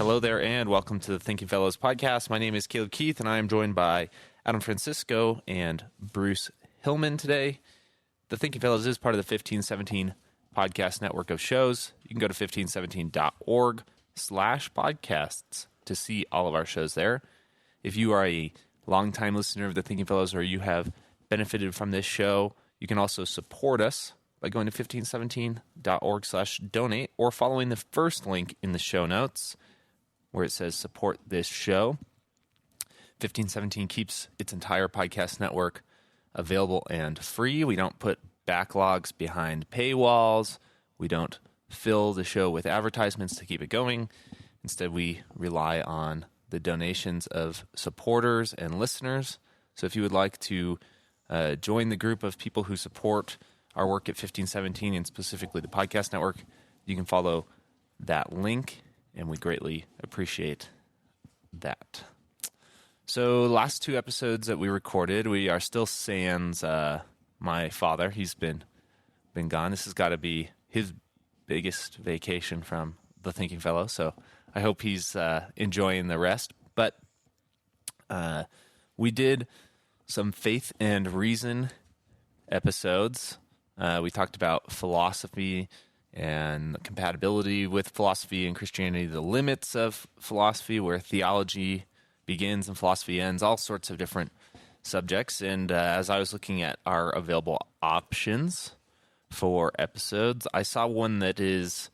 Hello there, and welcome to the Thinking Fellows podcast. My name is Caleb Keith, and I am joined by Adam Francisco and Bruce Hillman today. The Thinking Fellows is part of the 1517 podcast network of shows. You can go to 1517.org/podcasts to see all of our shows there. If you are a longtime listener of the Thinking Fellows or you have benefited from this show, you can also support us by going to 1517.org/donate or following the first link in the show notes where it says support this show. 1517 keeps its entire podcast network available and free. We don't put backlogs behind paywalls. We don't fill the show with advertisements to keep it going. Instead, we rely on the donations of supporters and listeners. So if you would like to join the group of people who support our work at 1517 and specifically the podcast network, you can follow that link, and we greatly appreciate that. So last two episodes that we recorded, we are still sans my father. He's been gone. This has got to be his biggest vacation from the Thinking Fellow, so I hope he's enjoying the rest. But we did some faith and reason episodes. We talked about philosophy and compatibility with philosophy and Christianity, the limits of philosophy, where theology begins and philosophy ends, all sorts of different subjects. And as I was looking at our available options for episodes, I saw one that is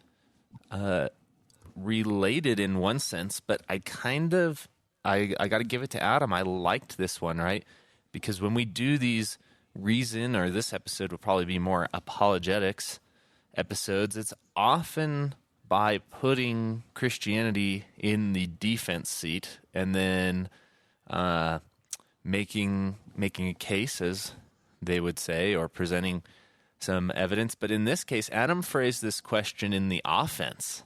related in one sense, but I got to give it to Adam. I liked this one, right? Because when we do these reason, or this episode would probably be more apologetics episodes, it's often by putting Christianity in the defense seat and then making a case, as they would say, or presenting some evidence. But in this case, Adam phrased this question in the offense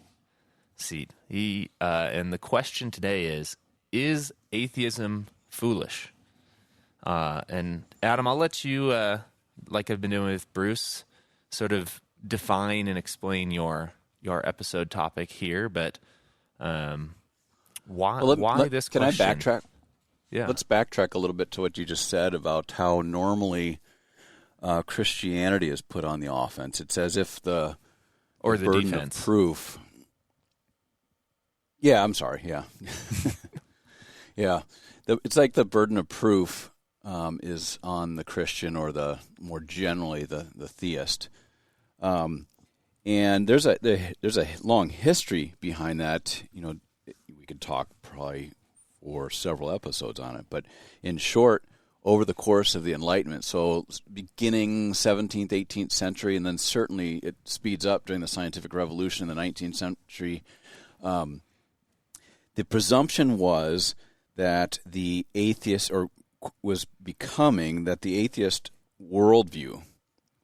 seat. And the question today is atheism foolish? And Adam, I'll let you, like I've been doing with Bruce, sort of define and explain your episode topic here. But why this question? Can I backtrack? Yeah. Let's backtrack a little bit to what you just said about how normally Christianity is put on the offense. It's as if the burden defense. Of proof. Yeah, I'm sorry. Yeah. Yeah. It's like the burden of proof is on the Christian, or the more generally the theist, and there's a long history behind that. You know, we could talk probably for several episodes on it, but in short, over the course of the Enlightenment, so beginning 17th, 18th century, and then certainly it speeds up during the scientific revolution in the 19th century, the presumption was that the atheist, or was becoming that the atheist worldview,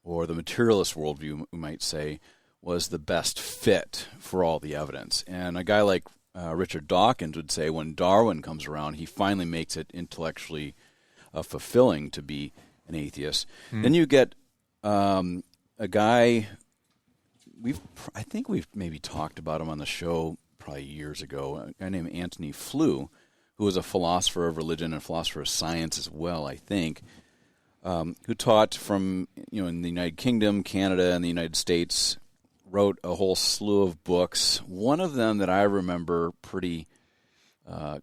or the materialist worldview, we might say, was the best fit for all the evidence. And a guy like Richard Dawkins would say when Darwin comes around, he finally makes it intellectually fulfilling to be an atheist. Then you get a guy, I think we've maybe talked about him on the show probably years ago, a guy named Antony Flew, who was a philosopher of religion and philosopher of science as well, I think, who taught from, in the United Kingdom, Canada, and the United States, wrote a whole slew of books. One of them that I remember pretty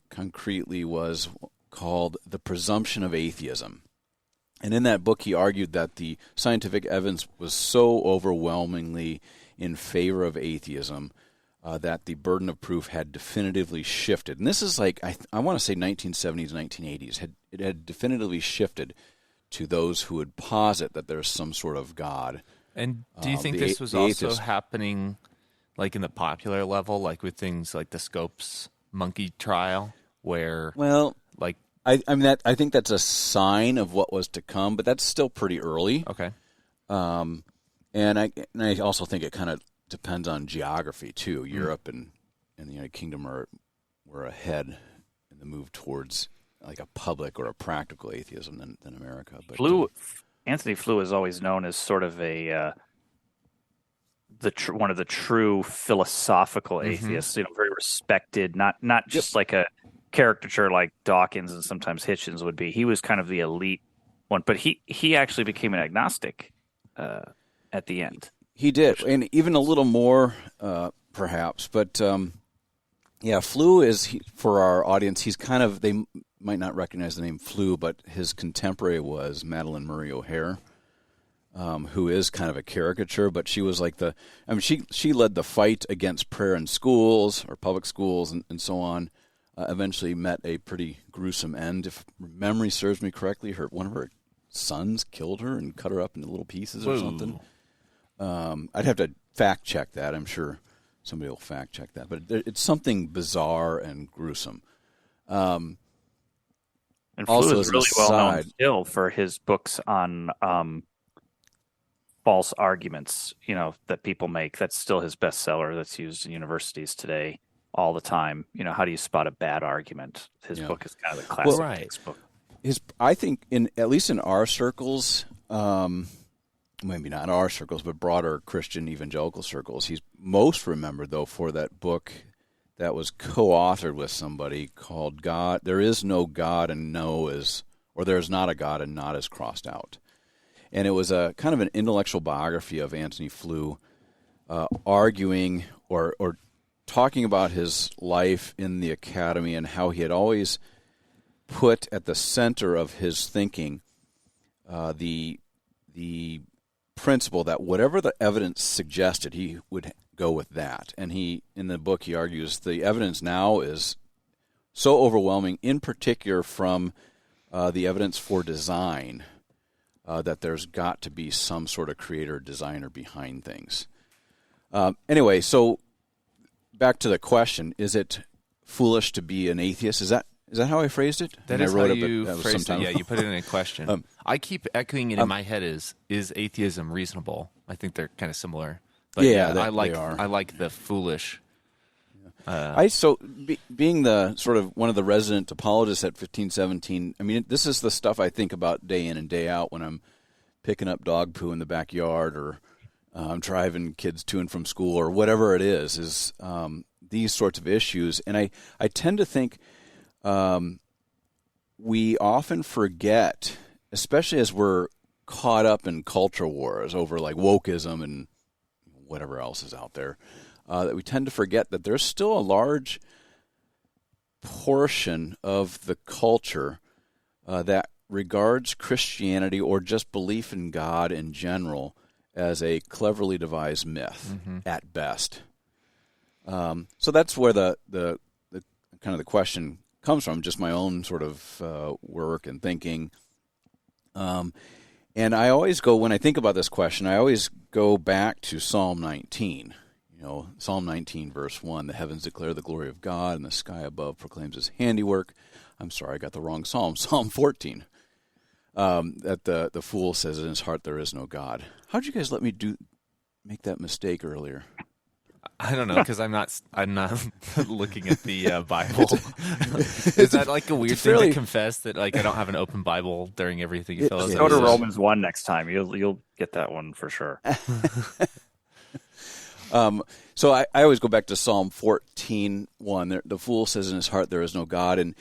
concretely was called The Presumption of Atheism. And in that book, he argued that the scientific evidence was so overwhelmingly in favor of atheism that the burden of proof had definitively shifted. And this is like, I want to say 1970s, 1980s. It had definitively shifted to those who would posit that there's some sort of God. And do you think this was also happening like in the popular level, like with things like the Scopes monkey trial, where... Well, like I think that's a sign of what was to come, but that's still pretty early. Okay. And I also think it kind of depends on geography too. Europe and the United Kingdom were ahead in the move towards like a public or a practical atheism than America. But Anthony Flew is always known as sort of a one of the true philosophical atheists, very respected, not just like a caricature like Dawkins and sometimes Hitchens would be. He was kind of the elite one, but he actually became an agnostic at the end. He did, and even a little more perhaps. But Flew is, for our audience, he's kind of, they might not recognize the name Flew, but his contemporary was Madalyn Murray O'Hair, who is kind of a caricature, but she was like she led the fight against prayer in schools or public schools and so on. Eventually met a pretty gruesome end. If memory serves me correctly, one of her sons killed her and cut her up into little pieces or something. I'd have to fact check that. I'm sure somebody will fact check that, but it's something bizarre and gruesome. And Flew is really well known still for his books on false arguments, that people make. That's still his bestseller. That's used in universities today all the time. How do you spot a bad argument? His book is kind of the classic textbook. I think at least in our circles, maybe not our circles, but broader Christian evangelical circles, he's most remembered though for that book that was co-authored with somebody called God. There is no God and no is, or there is not a God and not is crossed out. And it was a kind of an intellectual biography of Antony Flew, arguing or talking about his life in the academy and how he had always put at the center of his thinking the principle that whatever the evidence suggested, he would go with that. And in the book, he argues the evidence now is so overwhelming, in particular from the evidence for design, that there's got to be some sort of creator designer behind things. Anyway, so back to the question: is it foolish to be an atheist? Is that how I phrased it? That is how you phrased it. Yeah, you put it in a question. I keep echoing it in my head: is atheism reasonable? I think they're kind of similar. But they are. I like the foolish. Being the sort of one of the resident apologists at 1517. I mean, this is the stuff I think about day in and day out when I'm picking up dog poo in the backyard, or I'm driving kids to and from school, or whatever it is these sorts of issues. And I tend to think we often forget, especially as we're caught up in culture wars over like wokeism and whatever else is out there, that we tend to forget that there's still a large portion of the culture that regards Christianity or just belief in God in general as a cleverly devised myth at best. So that's where the kind of the question comes from, just my own sort of work and thinking. And I always go, when I think about this question, I always go back to Psalm 19. Psalm 19, verse 1, the heavens declare the glory of God, and the sky above proclaims his handiwork. I'm sorry, I got the wrong psalm. Psalm 14, that the fool says in his heart there is no God. How'd you guys let me make that mistake earlier? I don't know, because I'm not looking at the Bible. Is that like a weird thing to confess, that like I don't have an open Bible during everything you fill out? Go to Romans 1 next time. You'll get that one for sure. So I always go back to Psalm 14:1. The fool says in his heart there is no God, and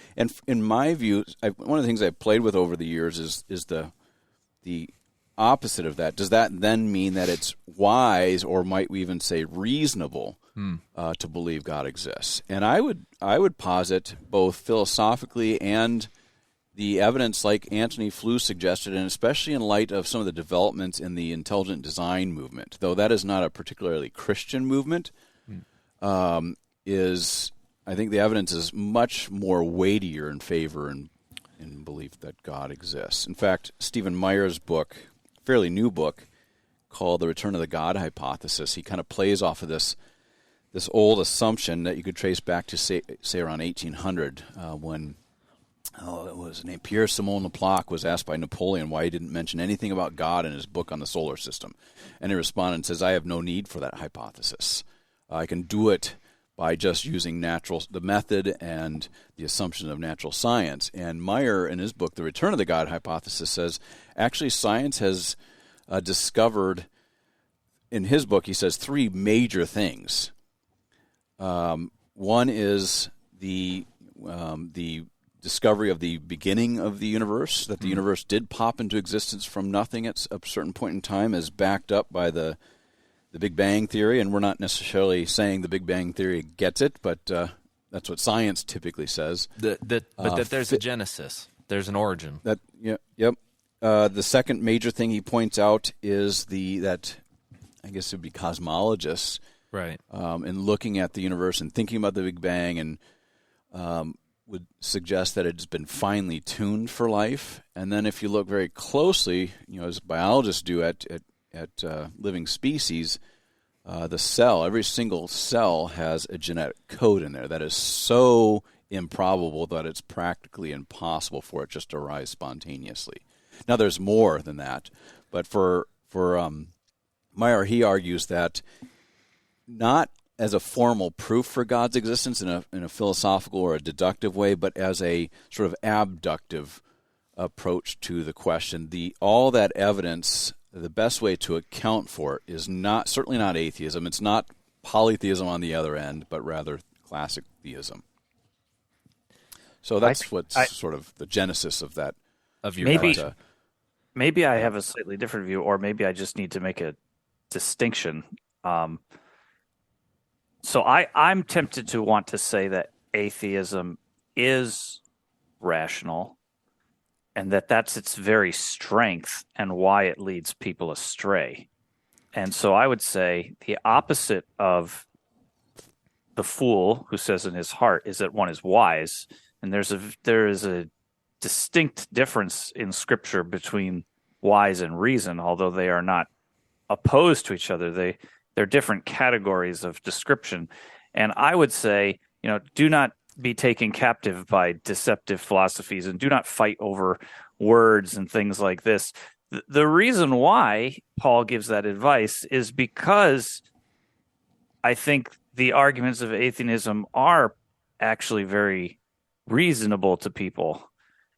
in my view, one of the things I've played with over the years is the opposite of that. Does that then mean that it's wise, or might we even say reasonable, to believe God exists? And I would posit, both philosophically and the evidence like Antony Flew suggested, and especially in light of some of the developments in the intelligent design movement, though that is not a particularly Christian movement, I think the evidence is much more weightier in favor in belief that God exists. In fact, Stephen Meyer's book, fairly new book, called The Return of the God Hypothesis, he kind of plays off of this old assumption that you could trace back to, say around 1800, when it was named Pierre-Simon Laplace was asked by Napoleon why he didn't mention anything about God in his book on the solar system. And he responded and says, I have no need for that hypothesis. I can do it by just using the method and the assumption of natural science. And Meyer, in his book, The Return of the God Hypothesis, says, actually science has discovered in his book, he says three major things. One is the discovery of the beginning of the universe, that the universe did pop into existence from nothing at a certain point in time, as backed up by the Big Bang Theory. And we're not necessarily saying the Big Bang Theory gets it, but that's what science typically says. But that there's a genesis. There's an origin. Yep. The second major thing he points out is that I guess it would be cosmologists, right? In looking at the universe and thinking about the Big Bang, and would suggest that it's been finely tuned for life. And then, if you look very closely, as biologists do at living species, the cell, every single cell has a genetic code in there that is so improbable that it's practically impossible for it just to arise spontaneously. Now, there's more than that, but for Meyer, he argues that not as a formal proof for God's existence in a philosophical or a deductive way, but as a sort of abductive approach to the question. All that evidence, the best way to account for it is certainly not atheism. It's not polytheism on the other end, but rather classic theism. So that's what's sort of the genesis of that. Of your maybe I have a slightly different view, or maybe I just need to make a distinction. So I'm tempted to want to say that atheism is rational, and that's its very strength and why it leads people astray. And so I would say the opposite of the fool who says in his heart is that one is wise. And there is a distinct difference in Scripture between wise and reason, although they are not opposed to each other. They're different categories of description. And I would say, do not be taken captive by deceptive philosophies, and do not fight over words and things like this. The reason why Paul gives that advice is because I think the arguments of atheism are actually very reasonable to people,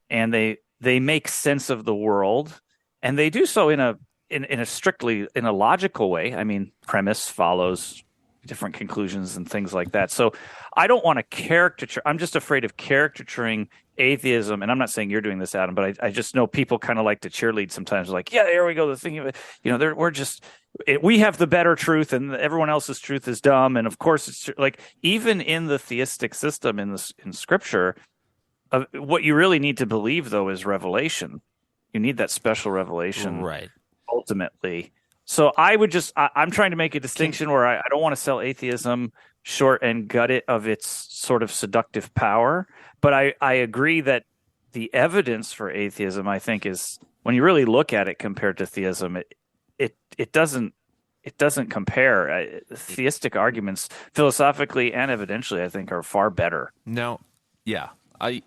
and they make sense of the world, and they do so in a strictly logical way. I mean, premise follows different conclusions and things like that. So I don't want to caricature. I'm just afraid of caricaturing atheism. And I'm not saying you're doing this, Adam, but I just know people kind of like to cheerlead sometimes. Like, yeah, here we go. The thing of it, we have the better truth, and everyone else's truth is dumb. And of course, it's like even in the theistic system in Scripture, what you really need to believe though is revelation. You need that special revelation, right? Ultimately. So I'm trying to make a distinction where I don't want to sell atheism short and gut it of its sort of seductive power. But I agree that the evidence for atheism, I think, is when you really look at it compared to theism, it doesn't compare. Theistic arguments, philosophically and evidentially, I think, are far better. No, yeah, I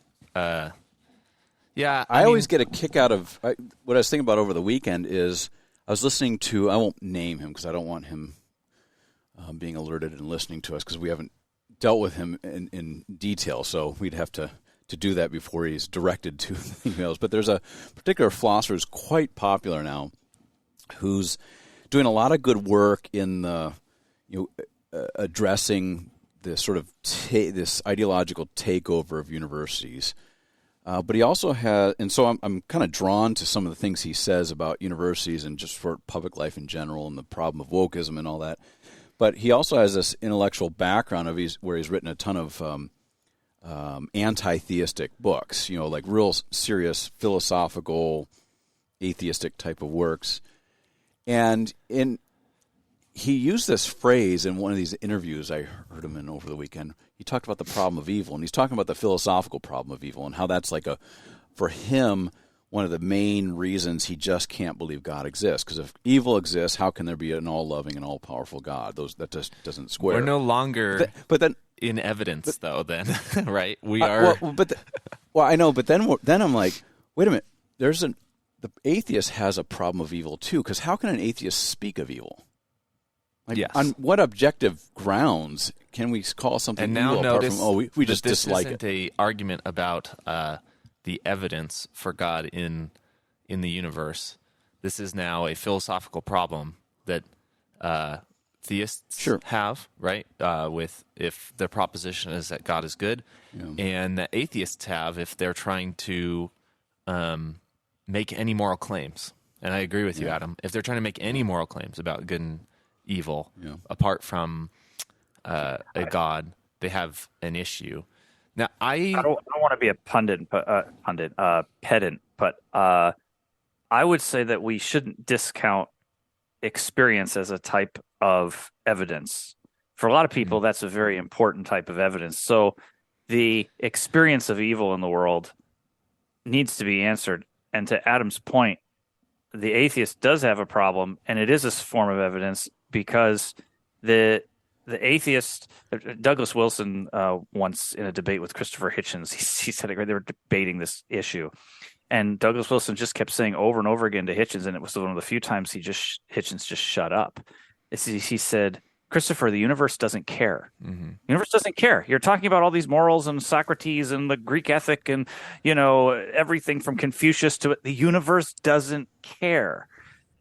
always get a kick out of what I was thinking about over the weekend is I was listening to, I won't name him because I don't want him being alerted and listening to us because we haven't dealt with him in detail, so we'd have to do that before he's directed to the emails. But there's a particular philosopher who's quite popular now who's doing a lot of good work in the addressing this sort of this ideological takeover of universities. But he also has, and so I'm kind of drawn to some of the things he says about universities and just for public life in general and the problem of wokeism and all that. But he also has this intellectual background where he's written a ton of anti-theistic books, like real serious philosophical, atheistic type of works. And he used this phrase in one of these interviews I heard him in over the weekend. He talked about the problem of evil, and he's talking about the philosophical problem of evil and how that's for him, one of the main reasons he just can't believe God exists. Because if evil exists, how can there be an all-loving and all-powerful God? That just doesn't square. We're no longer in evidence, though, then, right? We are. Well, I know, but then I'm like, wait a minute. The atheist has a problem of evil, too, because how can an atheist speak of evil? Yes. On what objective grounds can we call something and now evil notice apart from, we just this dislike isn't it? an argument about the evidence for God in the universe. This is now a philosophical problem that theists Sure. have, right? With if their proposition is that God is good, and that atheists have if they're trying to make any moral claims. And I agree with you, Adam. If they're trying to make any moral claims about good and evil, apart from a God, they have an issue. Now, I don't want to be a pedant, but I would say that we shouldn't discount experience as a type of evidence. For a lot of people, that's a very important type of evidence. So the experience of evil in the world needs to be answered. And to Adam's point, the atheist does have a problem, and it is a form of evidence because the atheist, Douglas Wilson, once in a debate with Christopher Hitchens, he said they were debating this issue. And Douglas Wilson just kept saying over and over again to Hitchens, and it was one of the few times Hitchens just shut up. He said, Christopher, the universe doesn't care. Mm-hmm. The universe doesn't care. You're talking about all these morals and Socrates and the Greek ethic and, everything from Confucius to it. The universe doesn't care.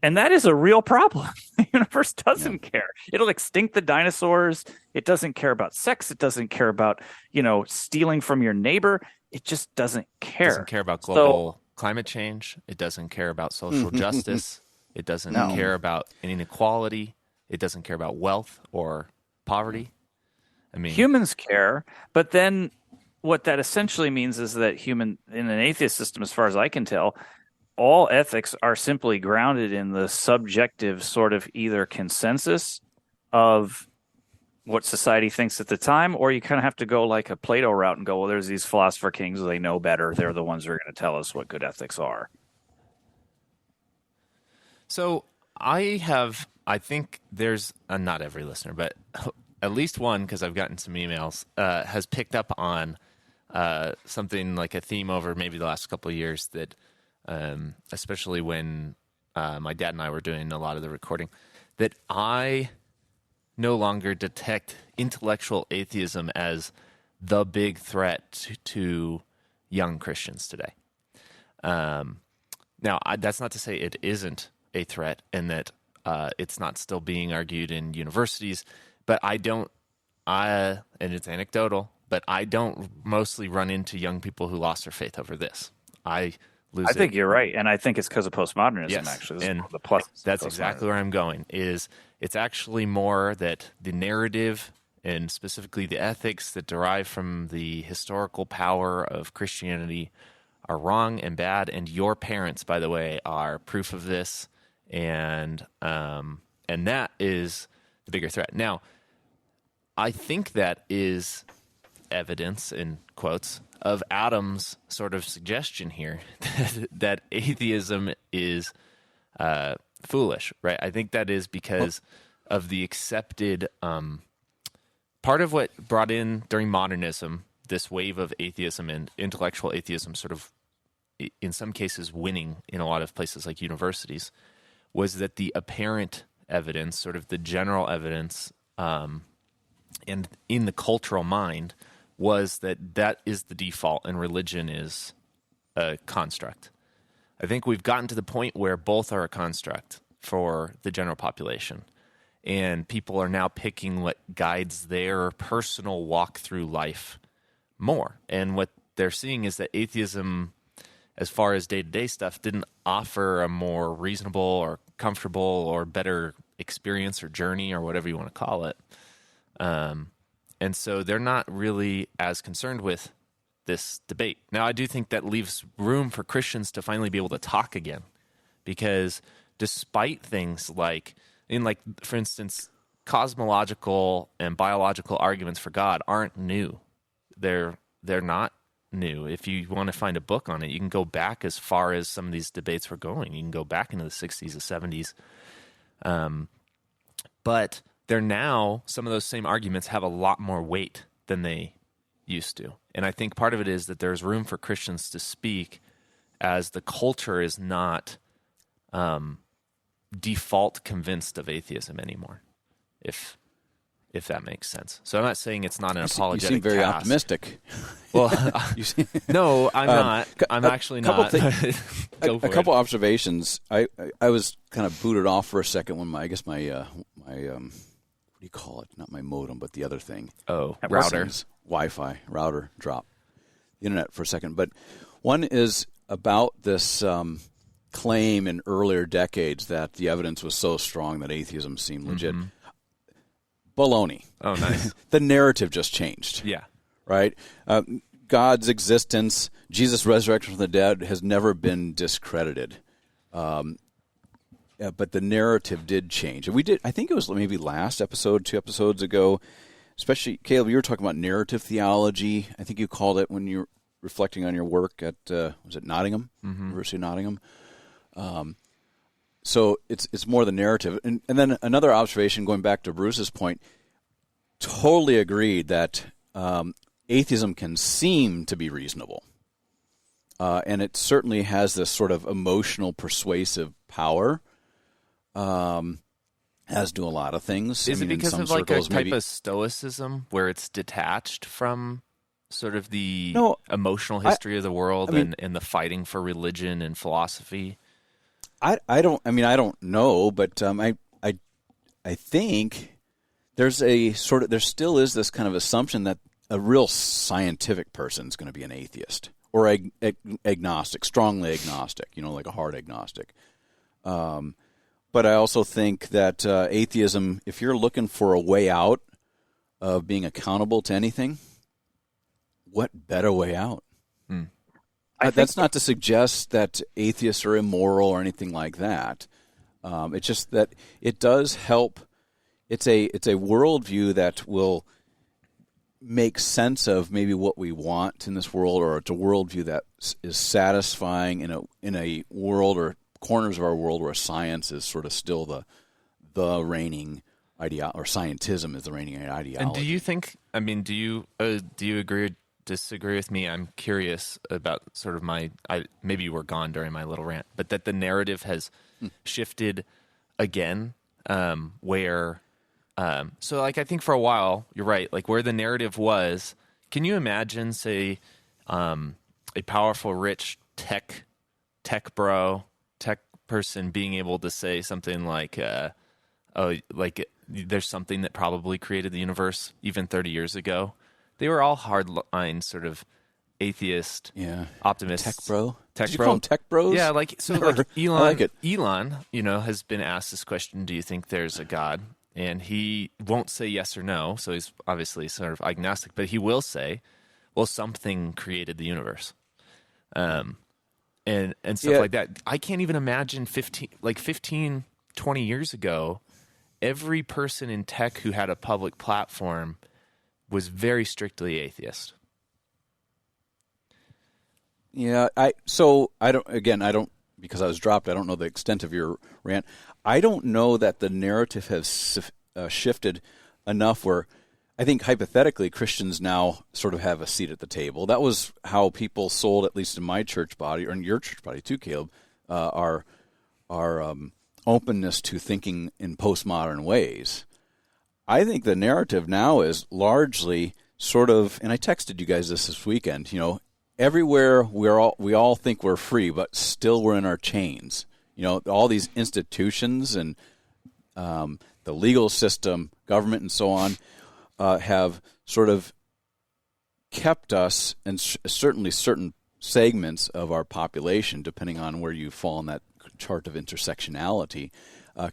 And that is a real problem. The universe doesn't care. It'll extinct the dinosaurs. It doesn't care about sex. It doesn't care about, stealing from your neighbor. It just doesn't care. It doesn't care about global climate change. It doesn't care about social justice. It doesn't care about inequality. It doesn't care about wealth or poverty. I mean, humans care, but then what that essentially means is that in an atheist system, as far as I can tell, all ethics are simply grounded in the subjective sort of either consensus of what society thinks at the time, or you kind of have to go like a Plato route and go, well, there's these philosopher kings, they know better. They're the ones who are going to tell us what good ethics are. So I think there's not every listener, but at least one, because I've gotten some emails, has picked up on something like a theme over maybe the last couple of years that, especially when my dad and I were doing a lot of the recording, that I no longer detect intellectual atheism as the big threat to young Christians today. Now, that's not to say it isn't a threat and that it's not still being argued in universities, but and it's anecdotal, but I don't mostly run into young people who lost their faith over this. I think you're right, and I think it's because of postmodernism, yes. Actually. And the plus that's exactly where I'm going, is it's actually more that the narrative and specifically the ethics that derive from the historical power of Christianity are wrong and bad, and your parents, by the way, are proof of this. And that is the bigger threat. Now, I think that is evidence, in quotes, of Adam's sort of suggestion here that atheism is foolish, right? I think that is because of the accepted part of what brought in during modernism this wave of atheism and intellectual atheism sort of, in some cases, winning in a lot of places like universities, was that the apparent evidence, sort of the general evidence, and in the cultural mind, was that is the default and religion is a construct. I think we've gotten to the point where both are a construct for the general population, and people are now picking what guides their personal walk through life more. And what they're seeing is that atheism, as far as day-to-day stuff, didn't offer a more reasonable or comfortable or better experience or journey or whatever you want to call it. And so they're not really as concerned with this debate. Now, I do think that leaves room for Christians to finally be able to talk again, because despite things like, for instance, cosmological and biological arguments for God aren't new. They're not new. If you want to find a book on it, you can go back as far as some of these debates were going. You can go back into the 60s, the 70s. But they're now, some of those same arguments have a lot more weight than they used to. And I think part of it is that there's room for Christians to speak as the culture is not default convinced of atheism anymore. if that makes sense. So I'm not saying it's not an apologetic You seem very task. optimistic. Well, You seem- no, I'm not. I'm actually not. Go for a couple it. observations. I was kind of booted off for a second when my what do you call it? Not my modem, but the other thing. Oh, router. Wi-Fi router dropped the internet for a second. But one is about this claim in earlier decades that the evidence was so strong that atheism seemed legit. Baloney. Oh, nice. The narrative just changed. Yeah. Right? God's existence, Jesus' resurrection from the dead has never been discredited. But the narrative did change. And I think it was maybe last episode, 2 episodes ago, especially, Caleb, you were talking about narrative theology. I think you called it when you were reflecting on your work at, was it Nottingham? University of Nottingham? So it's more the narrative. And then another observation, going back to Bruce's point, totally agreed that atheism can seem to be reasonable. And it certainly has this sort of emotional persuasive power, as do a lot of things. Is it because in of some like a circles, type maybe, of stoicism where it's detached from sort of the No, emotional history of the world I mean- and the fighting for religion and philosophy? I don't know, but I think there still is this kind of assumption that a real scientific person is going to be an atheist or agnostic, strongly agnostic, like a hard agnostic. But I also think that atheism, if you're looking for a way out of being accountable to anything, what better way out? That's not to suggest that atheists are immoral or anything like that. It's just that it does help. It's a worldview that will make sense of maybe what we want in this world, or it's a worldview that is satisfying in a world or corners of our world where science is sort of still the reigning ideology, or scientism is the reigning ideology. And do you think? I mean, do you agree or disagree with me? I'm curious about sort of maybe you were gone during my little rant, but that the narrative has shifted again, where. So, like, I think for a while, you're right. Like, where the narrative was, can you imagine, say, a powerful, rich tech person being able to say something like, there's something that probably created the universe even 30 years ago? They were all hardline sort of atheist, optimists. Tech bro? Did you bro. call them tech bros? Yeah, like Elon. I like it. Elon, has been asked this question: do you think there's a God? And he won't say yes or no, so he's obviously sort of agnostic. But he will say, "Well, something created the universe," and stuff like that. I can't even imagine 15, 20 years ago, every person in tech who had a public platform was very strictly atheist. Yeah, I don't, because I was dropped, I don't know the extent of your rant. I don't know that the narrative has shifted enough where I think hypothetically Christians now sort of have a seat at the table. That was how people sold, at least in my church body, or in your church body too, Caleb, our openness to thinking in postmodern ways. I think the narrative now is largely sort of, and I texted you guys this weekend, everywhere we all think we're free, but still we're in our chains. All these institutions and the legal system, government, and so on have sort of kept us, and certainly certain segments of our population, depending on where you fall in that chart of intersectionality,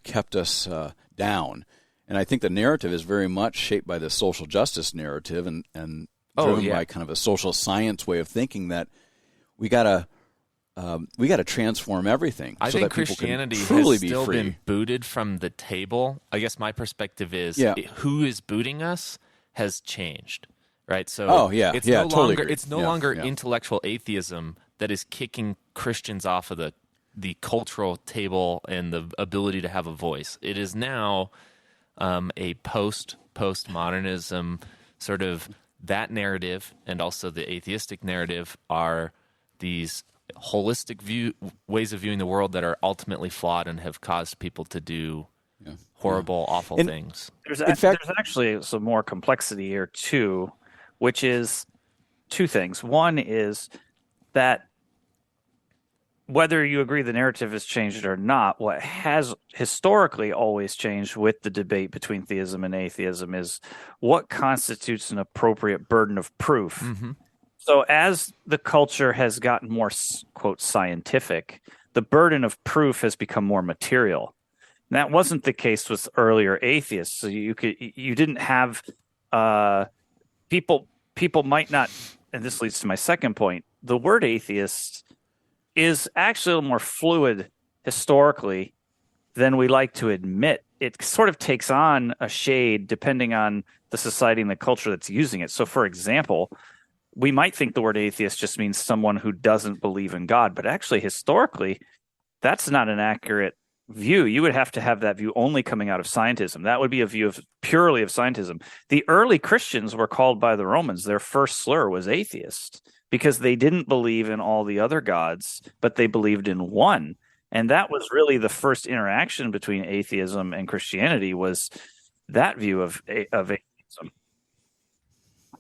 kept us down. And I think the narrative is very much shaped by the social justice narrative and driven by kind of a social science way of thinking that we gotta transform everything. I so think that people Christianity can truly has still be free. been booted from the table. I guess my perspective is who is booting us has changed, right? So it's no totally longer agree. it's no longer intellectual atheism that is kicking Christians off of the cultural table and the ability to have a voice. It is now a postmodernism sort of. That narrative and also the atheistic narrative are these holistic ways of viewing the world that are ultimately flawed and have caused people to do horrible, awful And things. There's In fact, there's actually some more complexity here too, which is two things. One is that whether you agree the narrative has changed or not, what has historically always changed with the debate between theism and atheism is what constitutes an appropriate burden of proof. Mm-hmm. So as the culture has gotten more, quote, scientific, the burden of proof has become more material. And that wasn't the case with earlier atheists. So you didn't have people might not, and this leads to my second point. The word atheist is actually a little more fluid historically than we like to admit. It sort of takes on a shade depending on the society and the culture that's using it. So, for example, we might think the word atheist just means someone who doesn't believe in God, but actually, historically, that's not an accurate view. You would have to have that view only coming out of scientism. That would be a view of purely of scientism. The early Christians were called by the Romans. Their first slur was atheist because they didn't believe in all the other gods, but they believed in one. And that was really the first interaction between atheism and Christianity, was that view of atheism.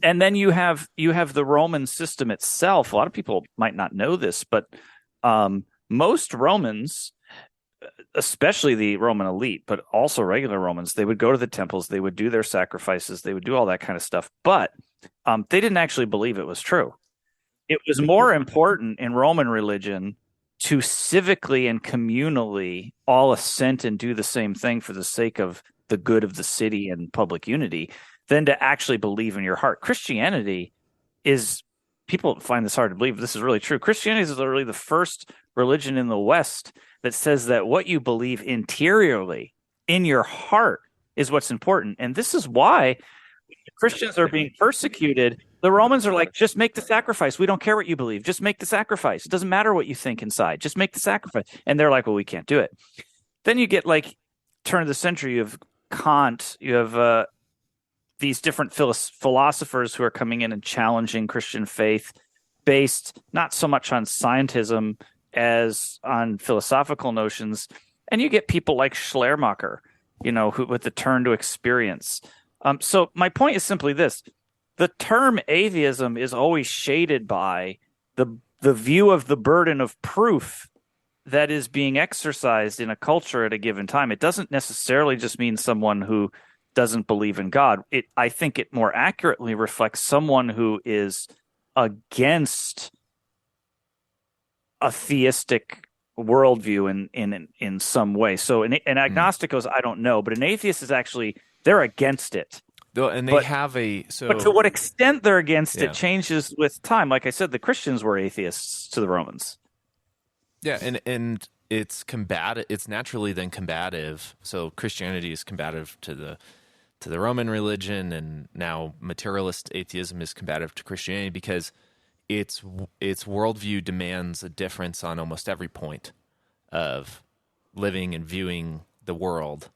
And then you have the Roman system itself. A lot of people might not know this, but most Romans, especially the Roman elite, but also regular Romans, they would go to the temples, they would do their sacrifices, they would do all that kind of stuff, but they didn't actually believe it was true. It was more important in Roman religion to civically and communally all assent and do the same thing for the sake of the good of the city and public unity than to actually believe in your heart. Christianity is, people find this hard to believe, but this is really true. Christianity is literally the first religion in the West that says that what you believe interiorly in your heart is what's important. And this is why Christians are being persecuted. The Romans are like, just make the sacrifice. We don't care what you believe. Just make the sacrifice. It doesn't matter what you think inside. Just make the sacrifice. And they're like, well, we can't do it. Then you get like turn of the century, you have Kant, you have these different philosophers who are coming in and challenging Christian faith based not so much on scientism as on philosophical notions. And you get people like Schleiermacher, who with the turn to experience. So my point is simply this. The term atheism is always shaded by the view of the burden of proof that is being exercised in a culture at a given time. It doesn't necessarily just mean someone who doesn't believe in God. I think it more accurately reflects someone who is against a theistic worldview in some way. So an agnostic goes, I don't know, but an atheist is actually, they're against it. And they have but to what extent they're against it changes with time. Like I said, the Christians were atheists to the Romans. Yeah, and it's combative. It's naturally then combative. So Christianity is combative to the Roman religion, and now materialist atheism is combative to Christianity because its worldview demands a difference on almost every point of living and viewing the world,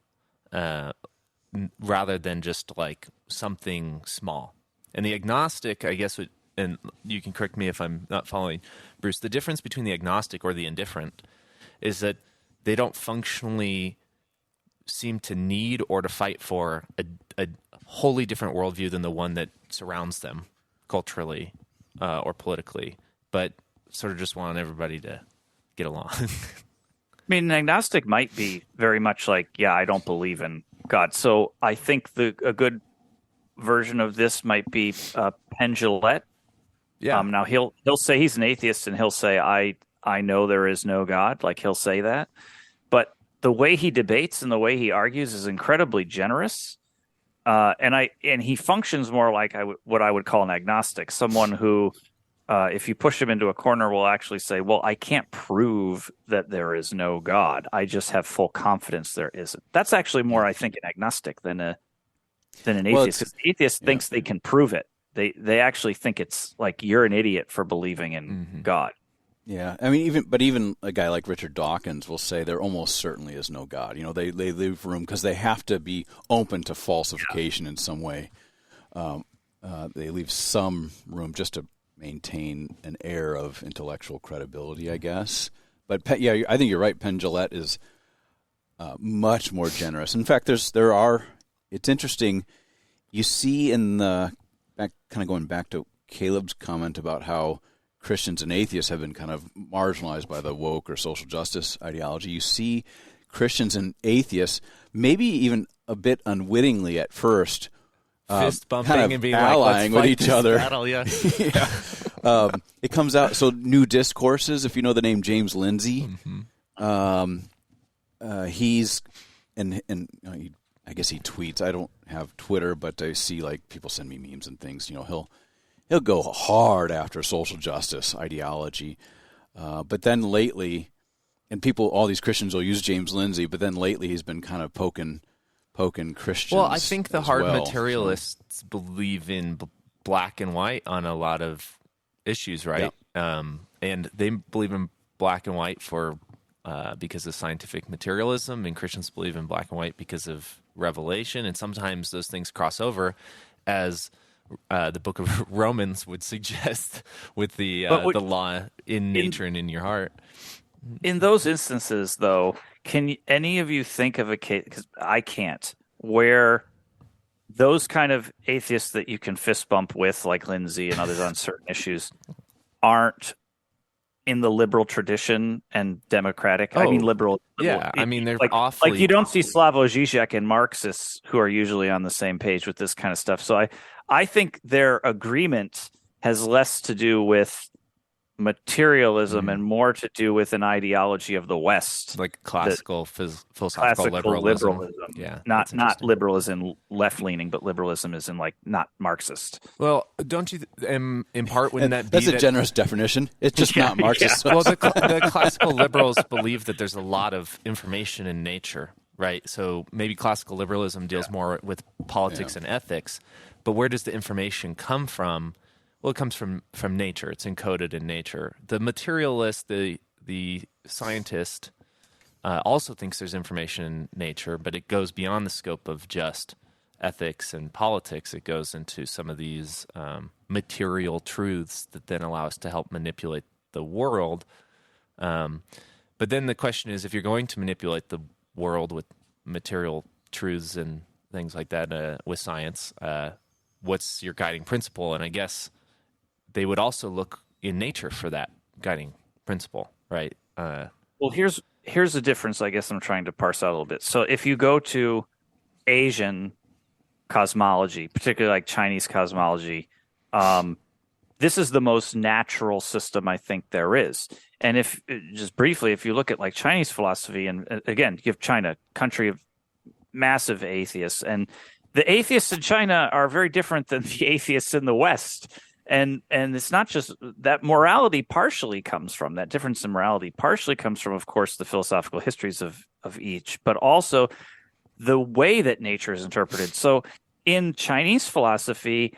rather than just like something small. And the agnostic, I guess, and you can correct me if I'm not following, Bruce, the difference between the agnostic or the indifferent is that they don't functionally seem to need or to fight for a wholly different worldview than the one that surrounds them culturally or politically, but sort of just want everybody to get along. I mean, an agnostic might be very much like, yeah, I don't believe in God. So I think a good version of this might be Penn Jillette. Yeah. Now he'll say he's an atheist, and he'll say I know there is no God. Like he'll say that, but the way he debates and the way he argues is incredibly generous. And he functions more like what I would call an agnostic, someone who, if you push him into a corner, will actually say, well, I can't prove that there is no God. I just have full confidence there isn't. That's actually more, I think, an agnostic than an atheist. Because the atheist thinks they can prove it. They actually think it's like you're an idiot for believing in God. Yeah, I mean, even a guy like Richard Dawkins will say there almost certainly is no God. They leave room because they have to be open to falsification in some way. They leave some room just to maintain an air of intellectual credibility, I guess. But I think you're right. Penn Jillette is much more generous. In fact, it's interesting. You see going back to Caleb's comment about how Christians and atheists have been kind of marginalized by the woke or social justice ideology. You see Christians and atheists, maybe even a bit unwittingly at first, fist bumping kind of and being allying like, with each other. Battle, yeah. Yeah. It comes out. So New Discourses, if you know the name James Lindsay, he's I guess he tweets. I don't have Twitter, but I see like people send me memes and things. He'll go hard after social justice ideology, but then lately, and all these Christians will use James Lindsay, but then lately he's been kind of poking Christians. Well, I think the hard well, materialists believe in black and white on a lot of issues, right? Yeah. And they believe in black and white because of scientific materialism, and Christians believe in black and white because of revelation, and sometimes those things cross over, as the book of Romans would suggest, with the law in nature and in your heart. In those instances, though, can any of you think of a case, because I can't, where those kind of atheists that you can fist bump with, like Lindsay and others on certain issues, aren't in the liberal tradition and democratic? I mean, liberal. Yeah, I mean, they're like, awfully... Like, you don't see Slavoj Žižek and Marxists who are usually on the same page with this kind of stuff. So I think their agreement has less to do with materialism and more to do with an ideology of the West, like classical philosophical liberalism. Yeah, not liberalism left leaning, but liberalism is in like not Marxist. Well, don't you in part wouldn't that be that's a generous definition? It's just not Marxist. Yeah. Well, the classical liberals believe that there's a lot of information in nature, right? So maybe classical liberalism deals more with politics and ethics, but where does the information come from? Well, it comes from nature. It's encoded in nature. The materialist, the scientist, also thinks there's information in nature, but it goes beyond the scope of just ethics and politics. It goes into some of these material truths that then allow us to help manipulate the world. But then the question is, if you're going to manipulate the world with material truths and things like that with science, what's your guiding principle? And I guess they would also look in nature for that guiding principle, right? Well, here's the difference, I guess I'm trying to parse out a little bit. So if you go to Asian cosmology, particularly like Chinese cosmology, this is the most natural system I think there is. And if you look at like Chinese philosophy, and again, you have China, country of massive atheists, and the atheists in China are very different than the atheists in the West. And it's not just that morality partially comes from that difference in morality partially comes from, of course, the philosophical histories of each, but also the way that nature is interpreted. So in Chinese philosophy,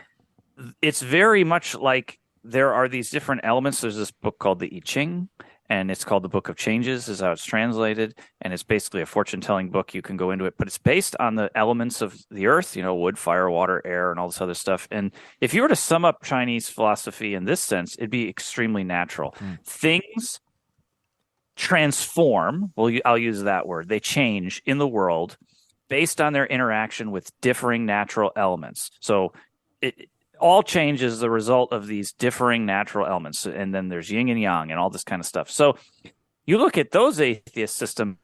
it's very much like there are these different elements. There's this book called the I Ching, and it's called the Book of Changes is how it's translated. And it's basically a fortune-telling book. You can go into it, but it's based on the elements of the earth, wood, fire, water, air, and all this other stuff. And if you were to sum up Chinese philosophy in this sense, it'd be extremely natural. Things transform. Well, I'll use that word. They change in the world based on their interaction with differing natural elements. So all change is the result of these differing natural elements. And then there's yin and yang and all this kind of stuff. So you look at those atheist systems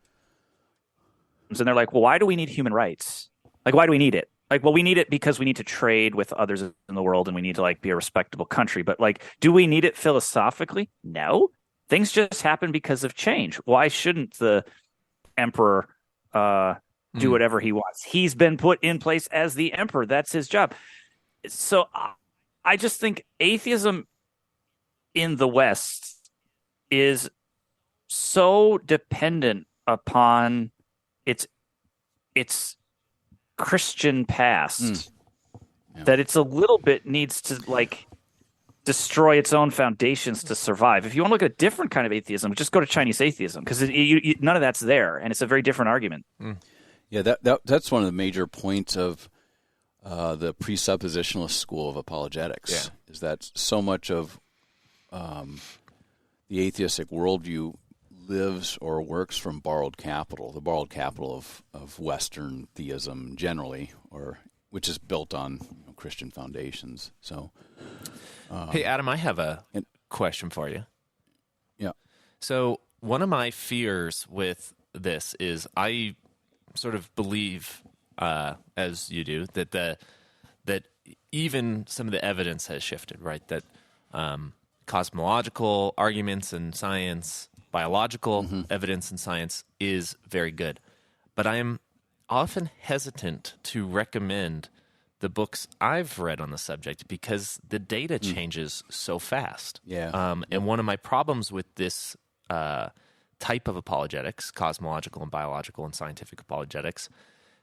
and they're like, well, why do we need human rights? Like, why do we need it? Like, well, we need it because we need to trade with others in the world and we need to like be a respectable country. But like, do we need it philosophically? No. Things just happen because of change. Why shouldn't the emperor do whatever he wants? He's been put in place as the emperor. That's his job. So I just think atheism in the West is so dependent upon its Christian past that it's a little bit needs to like destroy its own foundations to survive. If you want to look at a different kind of atheism, just go to Chinese atheism because none of that's there, and it's a very different argument. Yeah, that's one of the major points of the presuppositionalist school of apologetics is that so much of the atheistic worldview lives or works from borrowed capital, the borrowed capital of Western theism generally, which is built on Christian foundations. So, hey, Adam, I have a question for you. Yeah. So one of my fears with this is I sort of believe, as you do, that even some of the evidence has shifted, right? That cosmological arguments in science, biological evidence in science is very good. But I am often hesitant to recommend the books I've read on the subject because the data changes so fast. Yeah. And one of my problems with this type of apologetics, cosmological and biological and scientific apologetics,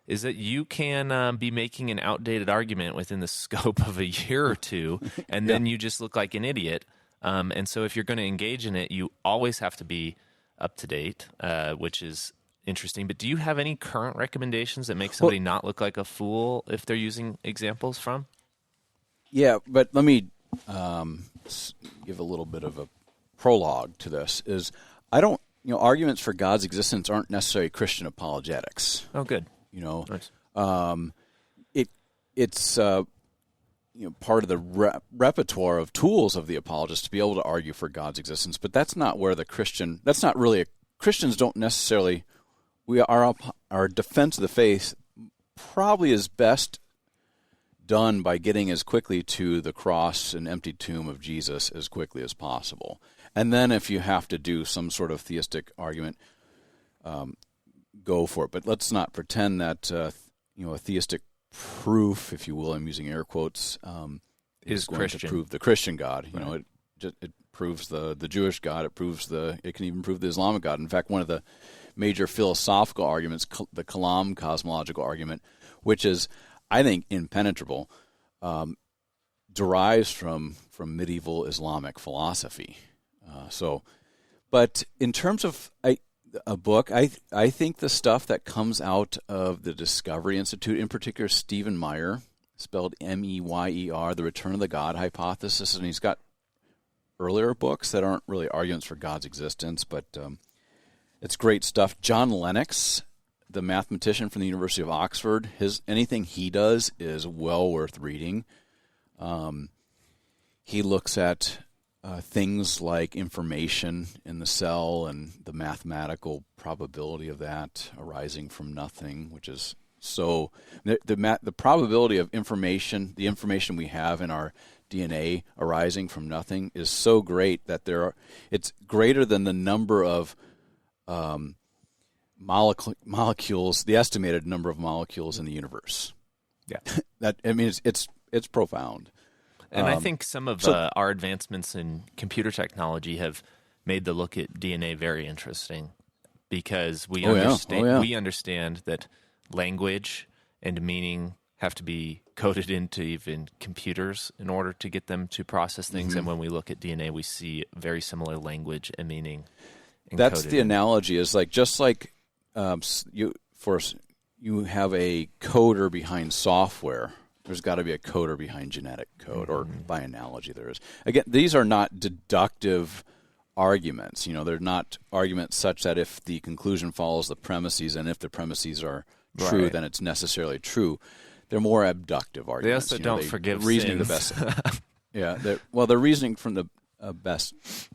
is that you can be making an outdated argument within the scope of a year or two, and then you just look like an idiot. And so if you're going to engage in it, you always have to be up to date, which is interesting. But do you have any current recommendations that make somebody not look like a fool if they're using examples from? Yeah, but let me give a little bit of a prologue to this. Arguments for God's existence aren't necessarily Christian apologetics. Oh, good. Nice. It's part of the repertoire of tools of the apologist to be able to argue for God's existence, but that's not where Christians don't necessarily. Our defense of the faith probably is best done by getting as quickly to the cross and empty tomb of Jesus as quickly as possible. And then if you have to do some sort of theistic argument, go for it. But let's not pretend that a theistic proof, if you will, I'm using air quotes, is going Christian. to prove the Christian God. Right. It proves the Jewish God. It can even prove the Islamic God. In fact, one of the major philosophical arguments, the Kalam cosmological argument, which is, I think, impenetrable, derives from medieval Islamic philosophy. But in terms of a book, I think the stuff that comes out of the Discovery Institute, in particular Stephen Meyer, spelled Meyer, The Return of the God Hypothesis, and he's got earlier books that aren't really arguments for God's existence, but it's great stuff. John Lennox, the mathematician from the University of Oxford, anything he does is well worth reading. He looks at things like information in the cell and the mathematical probability of that arising from nothing, which is so the probability of information, the information we have in our DNA arising from nothing is so great that it's greater than the number of molecules, the estimated number of molecules in the universe. Yeah, it's profound. And I think some of our advancements in computer technology have made the look at DNA very interesting because we understand that language and meaning have to be coded into even computers in order to get them to process things. And when we look at DNA, we see very similar language and meaning. That's the analogy. Is just like you have a coder behind software. There's got to be a coder behind genetic code, or by analogy there is. Again, these are not deductive arguments. They're not arguments such that if the conclusion follows the premises and if the premises are true, then it's necessarily true. They're more abductive arguments. They also don't forgive reasoning sins. The best. They're reasoning from the best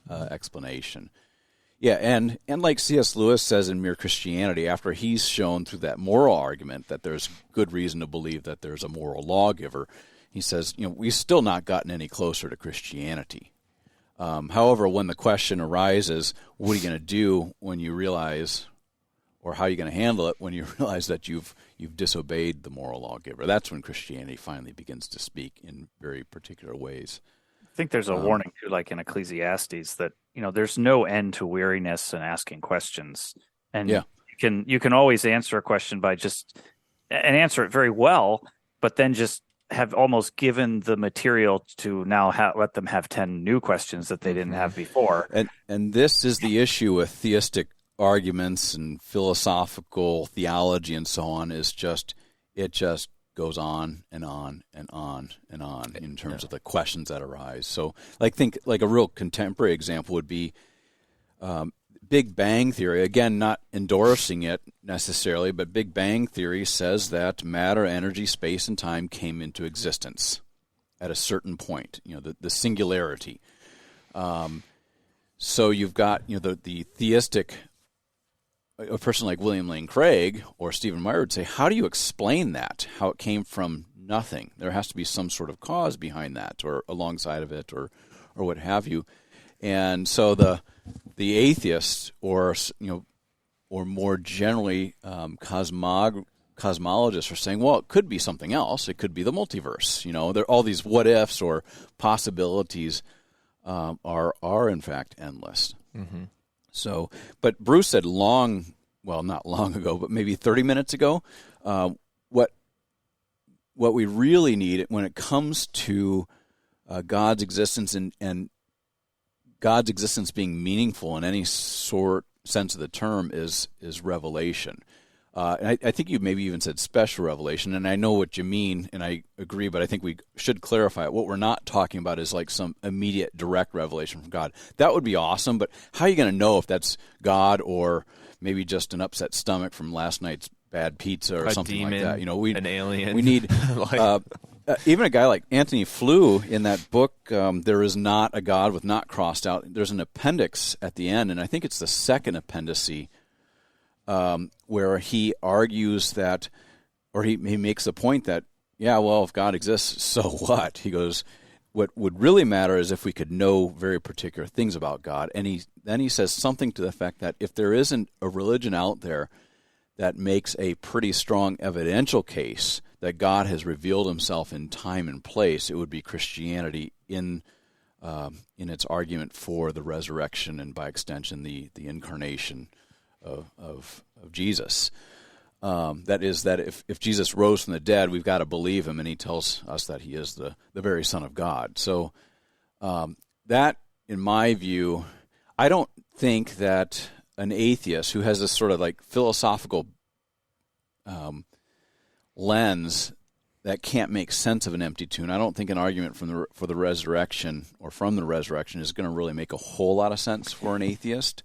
explanation. Yeah, and like C.S. Lewis says in Mere Christianity, after he's shown through that moral argument that there's good reason to believe that there's a moral lawgiver, he says, we've still not gotten any closer to Christianity. However, when the question arises, what are you going to do when you realize, or how are you going to handle it when you realize that you've disobeyed the moral lawgiver? That's when Christianity finally begins to speak in very particular ways. I think there's a warning too, like in Ecclesiastes, that there's no end to weariness and asking questions, and you can always answer a question by and answer it very well, but then just have almost given the material to now let them have 10 new questions that they didn't have before. And this is the issue with theistic arguments and philosophical theology and so on. It just goes on and on and on and on in terms of the questions that arise. So, think a real contemporary example would be Big Bang Theory, again, not endorsing it necessarily, but Big Bang Theory says that matter, energy, space, and time came into existence at a certain point, the singularity. So you've got, the theistic, a person like William Lane Craig or Stephen Meyer would say, how do you explain that, how it came from nothing? There has to be some sort of cause behind that or alongside of it or what have you. And so the atheists or more generally cosmologists are saying, well, it could be something else. It could be the multiverse. There all these what ifs or possibilities are in fact endless. Mm-hmm. So, but Bruce said not long ago, but maybe 30 minutes ago, what we really need when it comes to God's existence and God's existence being meaningful in any sense of the term is revelation. And I think you maybe even said special revelation, and I know what you mean, and I agree, but I think we should clarify it. What we're not talking about is like some immediate direct revelation from God. That would be awesome, but how are you going to know if that's God or maybe just an upset stomach from last night's bad pizza or something demon, like that? An alien. We need even a guy like Anthony Flew in that book, There Is Not a God with Not crossed out. There's an appendix at the end, and I think it's the second appendice, where he argues that, or he makes the point that, if God exists, so what? He goes, what would really matter is if we could know very particular things about God. And then he says something to the effect that if there isn't a religion out there that makes a pretty strong evidential case that God has revealed himself in time and place, it would be Christianity in its argument for the resurrection and, by extension, the incarnation of Jesus. That is, that if Jesus rose from the dead, we've got to believe him, and he tells us that he is the very Son of God. So that, in my view, I don't think that an atheist who has this sort of like philosophical lens that can't make sense of an empty tomb, I don't think an argument for the resurrection or from the resurrection is going to really make a whole lot of sense for an atheist.